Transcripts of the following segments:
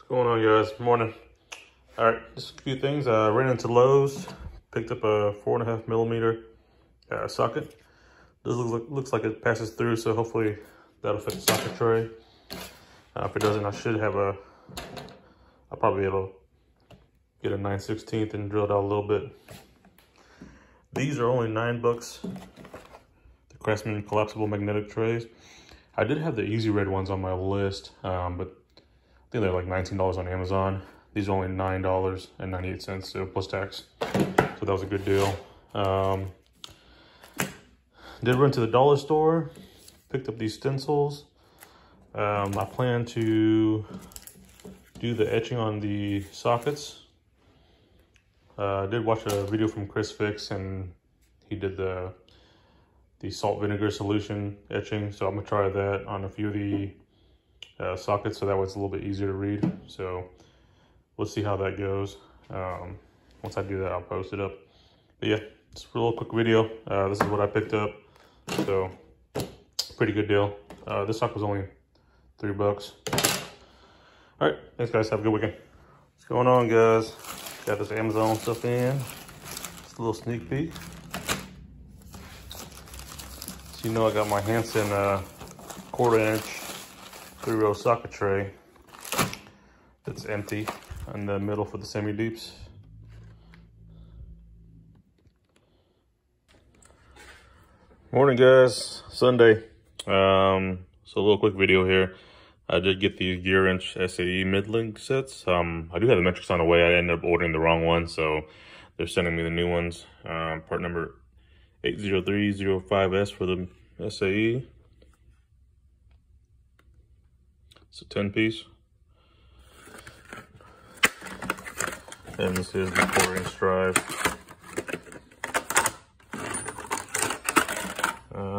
Going on, guys? Morning. All right, just a few things. I ran into Lowe's, picked up a 4.5 millimeter socket. This looks like it passes through, so hopefully that'll fit the socket tray. If it doesn't, I should have I'll probably be able to get a 9/16 and drill it out a little bit. These are only $9. The Craftsman collapsible magnetic trays. I did have the Easy Red ones on my list, but I think they're like $19 on Amazon. These are only $9.98, so plus tax. So that was a good deal. Did run to the dollar store, picked up these stencils. I plan to do the etching on the sockets. I did watch a video from Chris Fix, and he did the salt vinegar solution etching. So I'm gonna try that on a few of the sockets, so that way it's a little bit easier to read. So let's see how that goes. Once I do that, I'll post it up. But yeah, it's a little quick video. This is what I picked up. So pretty good deal. This sock was only $3. All right, thanks guys, have a good weekend. What's going on, guys? Got this Amazon stuff in. Just a little sneak peek. So you know I got my Hansen 1/4" 3-row socket tray that's empty in the middle for the semi-deeps. Morning, guys. Sunday. So a little quick video here. I did get these Gearwrench SAE mid-link sets. I do have the metrics on the way. I ended up ordering the wrong one, so they're sending me the new ones. Part number 80305S for the SAE. It's a 10-piece. And this is the 4-inch drive.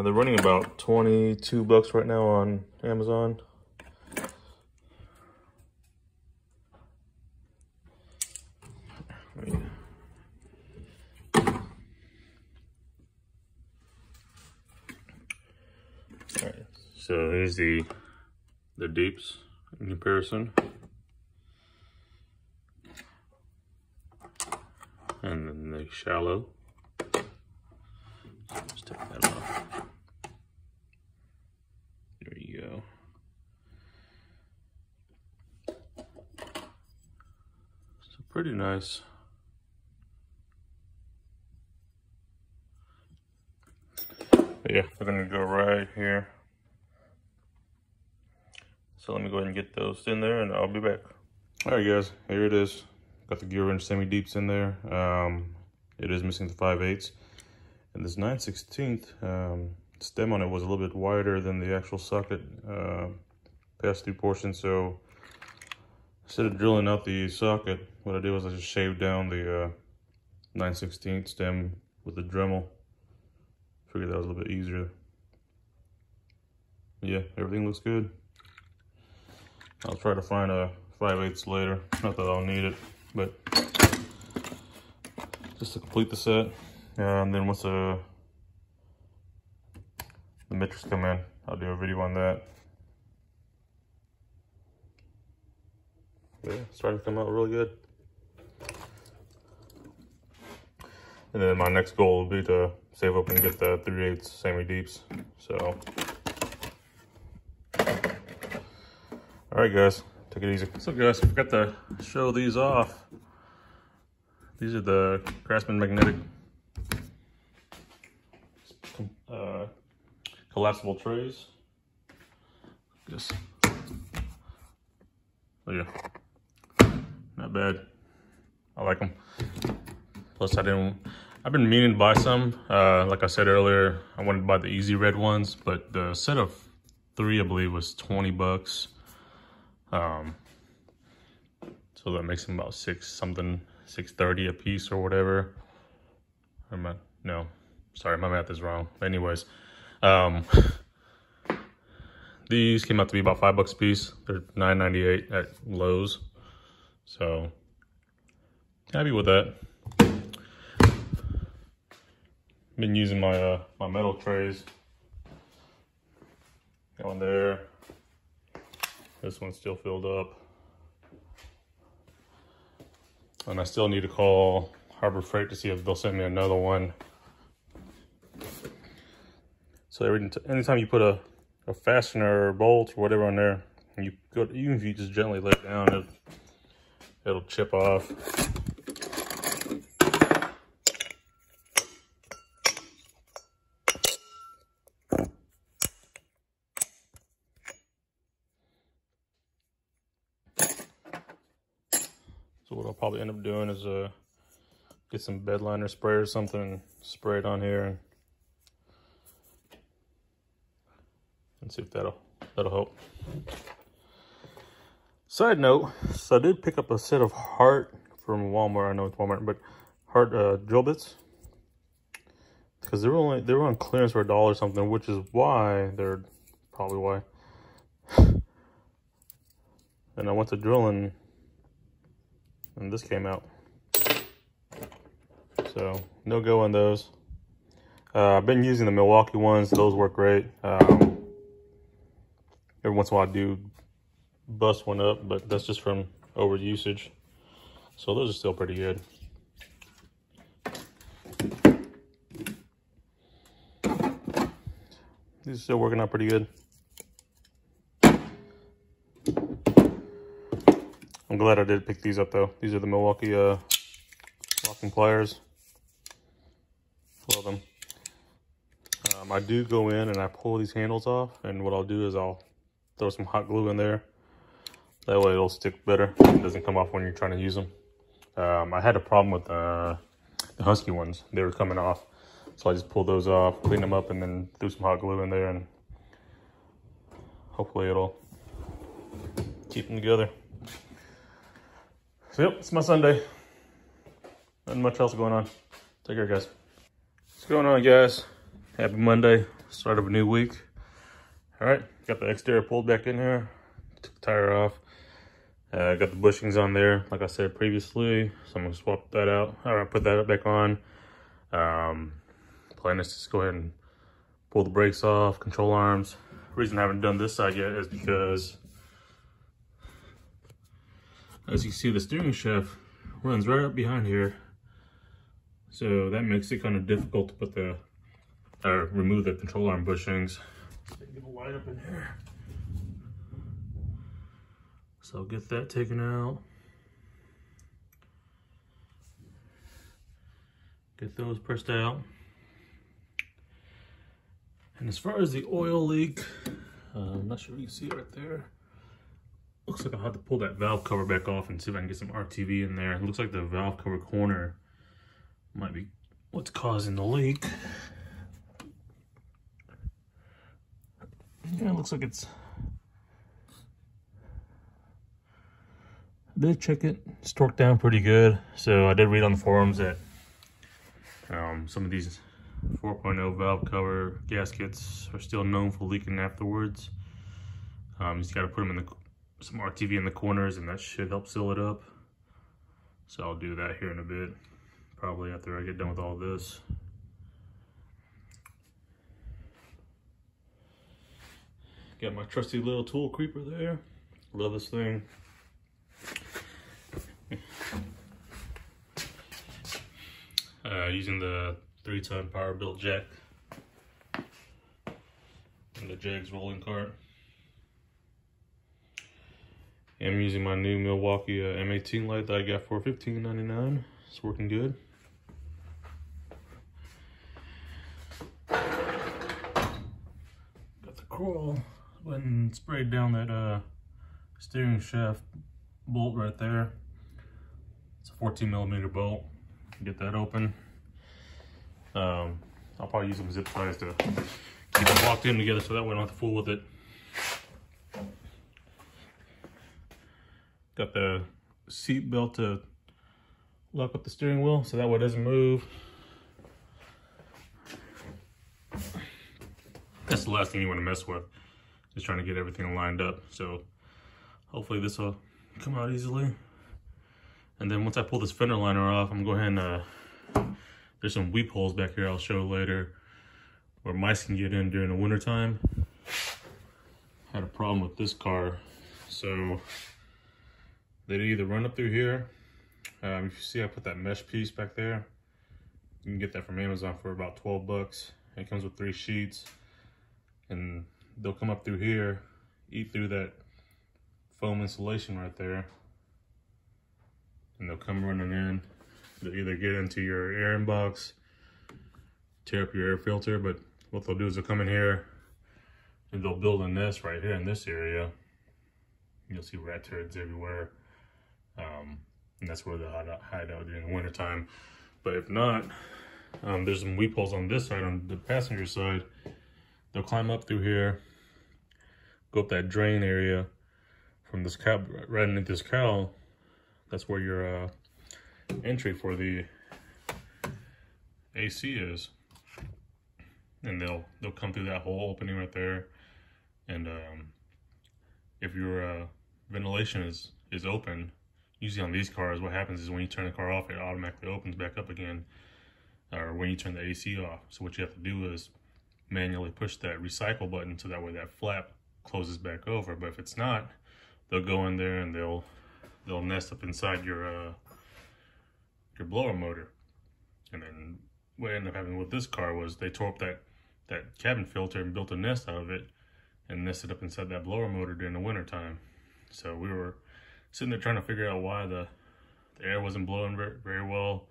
They're running about $22 right now on Amazon. Alright, so here's the deeps in comparison. And then the shallow. Just take that off. There you go. So pretty nice. But yeah, we're gonna go right here. So let me go ahead and get those in there and I'll be back. All right, guys, here it is. Got the Gearwrench semi-deeps in there. It is missing the 5/8. And this 9/16 stem on it was a little bit wider than the actual socket pass-through portion. So instead of drilling out the socket, what I did was I just shaved down the 9/16 stem with the Dremel. Figured that was a little bit easier. Yeah, everything looks good. I'll try to find a 5/8 later. Not that I'll need it, but just to complete the set. And then once the metrics come in, I'll do a video on that. Yeah, it's starting to come out really good. And then my next goal will be to save up and get the 3/8 semi-deeps. So, all right, guys, take it easy. So, guys, I forgot to show these off. These are the Craftsman magnetic collapsible trays. Yes. Oh yeah, not bad. I like them. Plus, I've been meaning to buy some. Like I said earlier, I wanted to buy the Easy Red ones, but the set of 3, I believe, was $20. So that makes them about $630 a piece or whatever. No, sorry, my math is wrong. Anyways, these came out to be about $5 a piece. They're $9.98 at Lowe's. So happy with that. Been using my my metal trays. Got one there. This one's still filled up. And I still need to call Harbor Freight to see if they'll send me another one. So anytime you put a fastener or bolt or whatever on there, and you go, even if you just gently lay it down, it'll chip off. So what I'll probably end up doing is get some bed liner spray or something and spray it on here and see if that'll help. Side note, so I did pick up a set of Hart from Walmart. I know it's Walmart, but Hart drill bits, because they were on clearance for $1 or something, which is why probably why. And I went to drilling, and this came out. So no go on those. I've been using the Milwaukee ones; those work great. Every once in a while I do bust one up, but that's just from over usage. So those are still pretty good. These are still working out pretty good. I'm glad I did pick these up though. These are the Milwaukee locking pliers. Love them. I do go in and I pull these handles off, and what I'll do is I'll throw some hot glue in there. That way it'll stick better. It doesn't come off when you're trying to use them. I had a problem with the Husky ones. They were coming off. So I just pulled those off, cleaned them up, and then threw some hot glue in there, and hopefully it'll keep them together. So yep, it's my Sunday. Nothing much else going on. Take care, guys. What's going on, guys? Happy Monday. Start of a new week. All right, got the exterior pulled back in here. Took the tire off. Got the bushings on there, like I said previously. So I'm gonna swap that out. All right, put that back on. Plan is to just go ahead and pull the brakes off, control arms. The reason I haven't done this side yet is because, as you see, the steering shaft runs right up behind here. So that makes it kind of difficult to put remove the control arm bushings. Get a light up in here. So I'll get that taken out. Get those pressed out. And as far as the oil leak, I'm not sure if you can see it right there. Looks like I'll have to pull that valve cover back off and see if I can get some RTV in there. It looks like the valve cover corner might be what's causing the leak. Yeah, it looks like it's... I did check it. It's torqued down pretty good. So I did read on the forums that some of these 4.0 valve cover gaskets are still known for leaking afterwards. You just got to put them in some RTV in the corners, and that should help seal it up. So I'll do that here in a bit, probably after I get done with all this. Got my trusty little tool creeper there. Love this thing. Using the 3-ton power built jack and the Jags rolling cart. I'm using my new Milwaukee M18 Light that I got for $15.99. It's working good. Got the coil. Went and sprayed down that steering shaft bolt right there. It's a 14mm bolt. Get that open. I'll probably use some zip ties to keep them locked in together so that way I don't have to fool with it. Got the seat belt to lock up the steering wheel so that way it doesn't move. That's the last thing you want to mess with. Just trying to get everything lined up. So hopefully this will come out easily. And then once I pull this fender liner off, I'm going to go ahead and there's some weep holes back here I'll show later where mice can get in during the winter time. Had a problem with this car, so they either run up through here If you see, I put that mesh piece back there. You can get that from Amazon for about 12 bucks. It comes with 3 sheets, and they'll come up through here, eat through that foam insulation right there, and they'll come running in. They'll either get into your air inbox, tear up your air filter, but what they'll do is they'll come in here and they'll build a nest right here in this area. You'll see rat turds everywhere. And that's where they'll hide out during the wintertime. But if not, there's some weep holes on this side, on the passenger side. They'll climb up through here, go up that drain area from this cowl, right underneath this cowl. That's where your entry for the AC is. And they'll come through that whole opening right there. And if your ventilation is open, usually on these cars, what happens is when you turn the car off, it automatically opens back up again, or when you turn the AC off. So what you have to do is manually push that recycle button so that way that flap closes back over. But if it's not, they'll go in there and they'll nest up inside your blower motor. And then what ended up happening with this car was they tore up that cabin filter and built a nest out of it and nested up inside that blower motor during the winter time. So we were sitting there trying to figure out why the air wasn't blowing very well.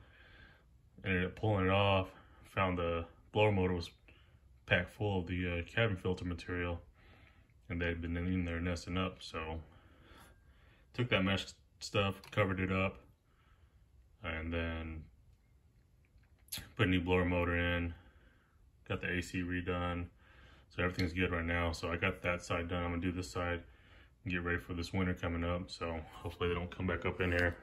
Ended up pulling it off, found the blower motor was packed full of the cabin filter material, and they'd been in there nesting up. So took that mesh stuff, covered it up, and then put a new blower motor in, got the AC redone. So everything's good right now. So I got that side done. I'm gonna do this side and get ready for this winter coming up. So hopefully they don't come back up in here.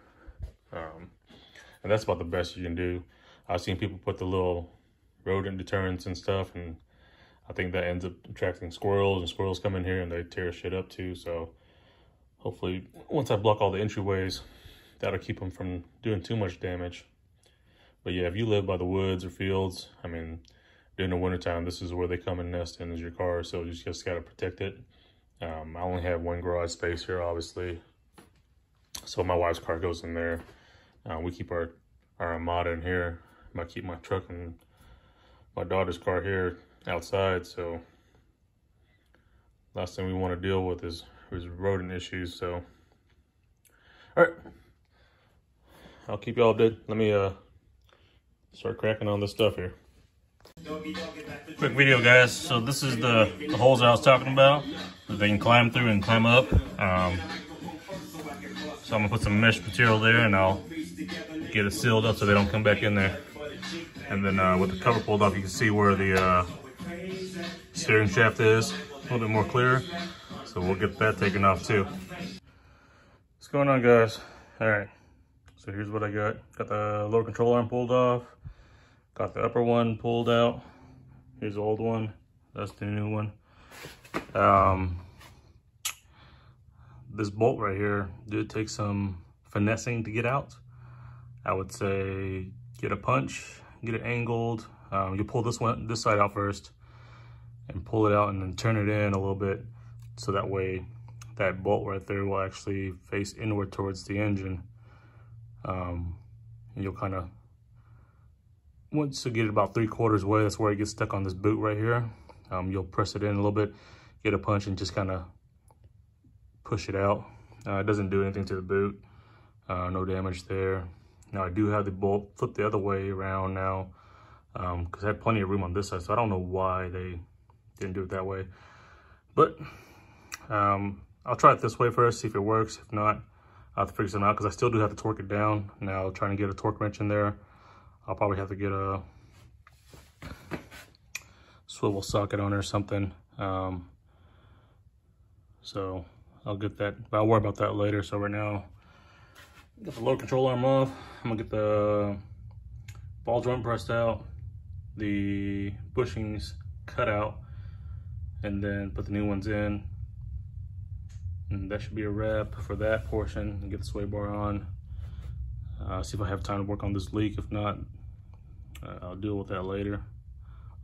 And that's about the best you can do. I've seen people put the little rodent deterrents and stuff, and I think that ends up attracting squirrels, and squirrels come in here and they tear shit up too. So hopefully once I block all the entryways, that'll keep them from doing too much damage. But yeah, if you live by the woods or fields, I mean, during the wintertime, this is where they come and nest in, is your car. So you just got to protect it. I only have one garage space here, obviously. So my wife's car goes in there. We keep our Armada in here. I might keep my truck and my daughter's car here outside. So last thing we want to deal with is rodent issues. So, all right, I'll keep y'all updated. Let me start cracking on this stuff here. Quick video, guys. So this is the holes I was talking about that they can climb through and climb up. So I'm gonna put some mesh material there, and I'll get it sealed up so they don't come back in there. And then with the cover pulled off, you can see where the steering shaft is, a little bit more clear. So we'll get that taken off too. What's going on, guys? All right, so here's what I got. Got the lower control arm pulled off. Got the upper one pulled out. Here's the old one. That's the new one. This bolt right here did take some finessing to get out. I would say get a punch, get it angled. You pull this side out first and pull it out, and then turn it in a little bit, so that way that bolt right there will actually face inward towards the engine. And you'll kind of, once you get it about 3/4 way, that's where it gets stuck on this boot right here. You'll press it in a little bit, get a punch, and just kind of push it out. It doesn't do anything to the boot. No damage there. Now I do have the bolt flipped the other way around now, because I had plenty of room on this side, so I don't know why they didn't do it that way. But I'll try it this way first, see if it works. If not, I'll have to figure something out, because I still do have to torque it down. Now trying to get a torque wrench in there, I'll probably have to get a swivel socket on it or something. So I'll get that, but I'll worry about that later. So right now, get the lower control arm off. I'm gonna get the ball joint pressed out, the bushings cut out, and then put the new ones in. And that should be a wrap for that portion. And get the sway bar on. See if I have time to work on this leak. If not, I'll deal with that later.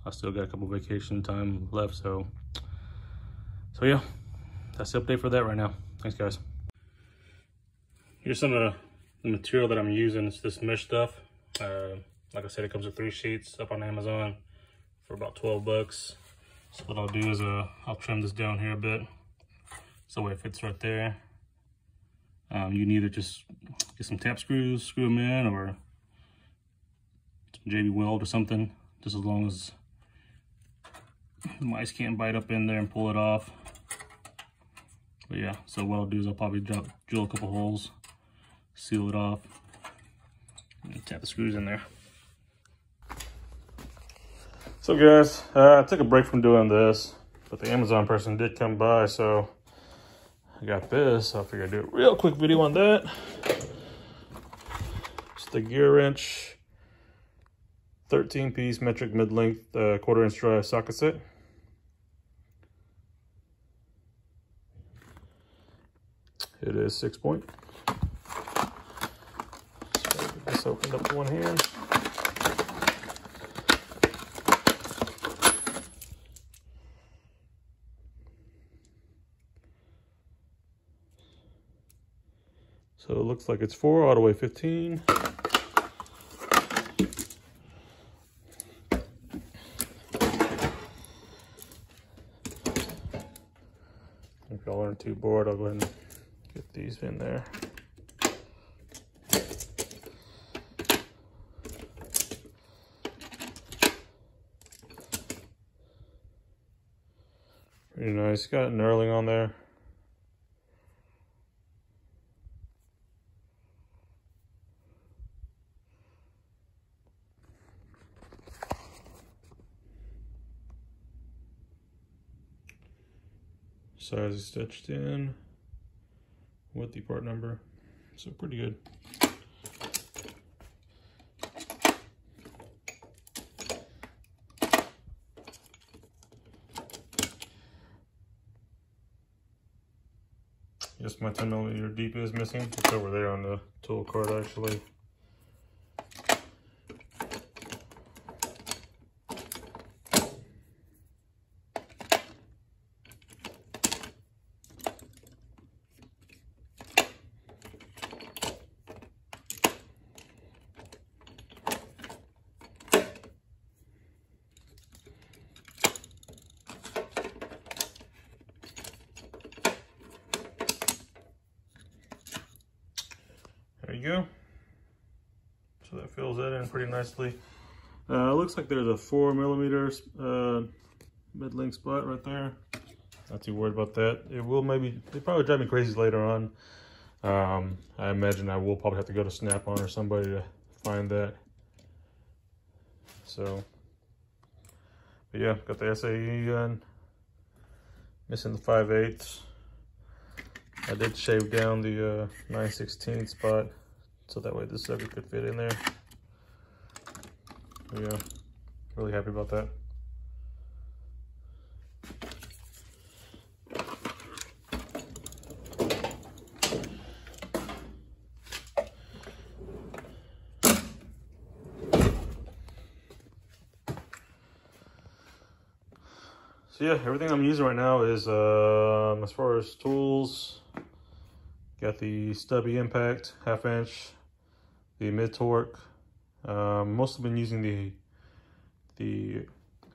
I still got a couple vacation time left, so yeah, that's the update for that right now. Thanks, guys. Here's some of The material that I'm using is this mesh stuff. Like I said, it comes with 3 sheets up on Amazon for about 12 bucks. So what I'll do is I'll trim this down here a bit so it fits right there. You can either just get some tap screws, screw them in, or some JB Weld or something, just as long as the mice can't bite up in there and pull it off. But yeah, so what I'll do is I'll probably drill a couple holes, seal it off, and tap the screws in there. So guys, I took a break from doing this, but the Amazon person did come by, so I got this. So I figured I'd do a real quick video on that. It's the Gearwrench 13-piece metric mid-length 1/4-inch drive socket set. It is 6-point. So get this opened up with one hand. So it looks like it's 4 all the way 15. If y'all aren't too bored, I'll go ahead and get these in there. Pretty nice. Got knurling on there. Size is stitched in with the part number, so pretty good. Yes, my 10mm deep is missing. It's over there on the tool cart actually. There you go. So that fills that in pretty nicely. Looks like there's a 4mm mid-length spot right there. Not too worried about that. It probably drive me crazy later on. I imagine I will probably have to go to Snap-on or somebody to find that. So, but yeah, got the Sae Gun. Missing the 5/8. I did shave down the 9/16 spot, so that way this sucker could fit in there. Yeah, really happy about that. So yeah, everything I'm using right now is, as far as tools, got the stubby impact, 1/2 inch, the mid torque. Mostly been using the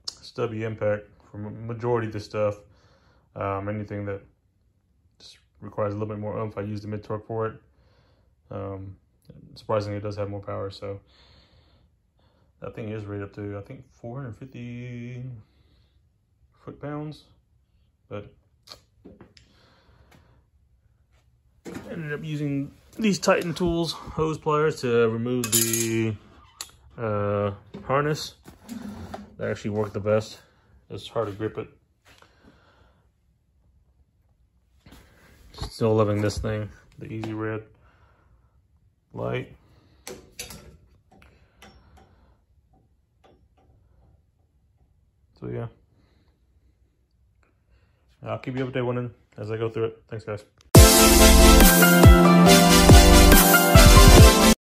stubby impact for majority of the stuff. Anything that just requires a little bit more oomph, I use the mid torque for it. Surprisingly, it does have more power, so that thing is rated up to, I think, 450 foot-pounds, but ended up using these Titan tools, hose pliers, to remove the harness. They actually work the best. It's hard to grip it. Still loving this thing, the Easy Red Light. So yeah, I'll keep you updated as I go through it. Thanks, guys.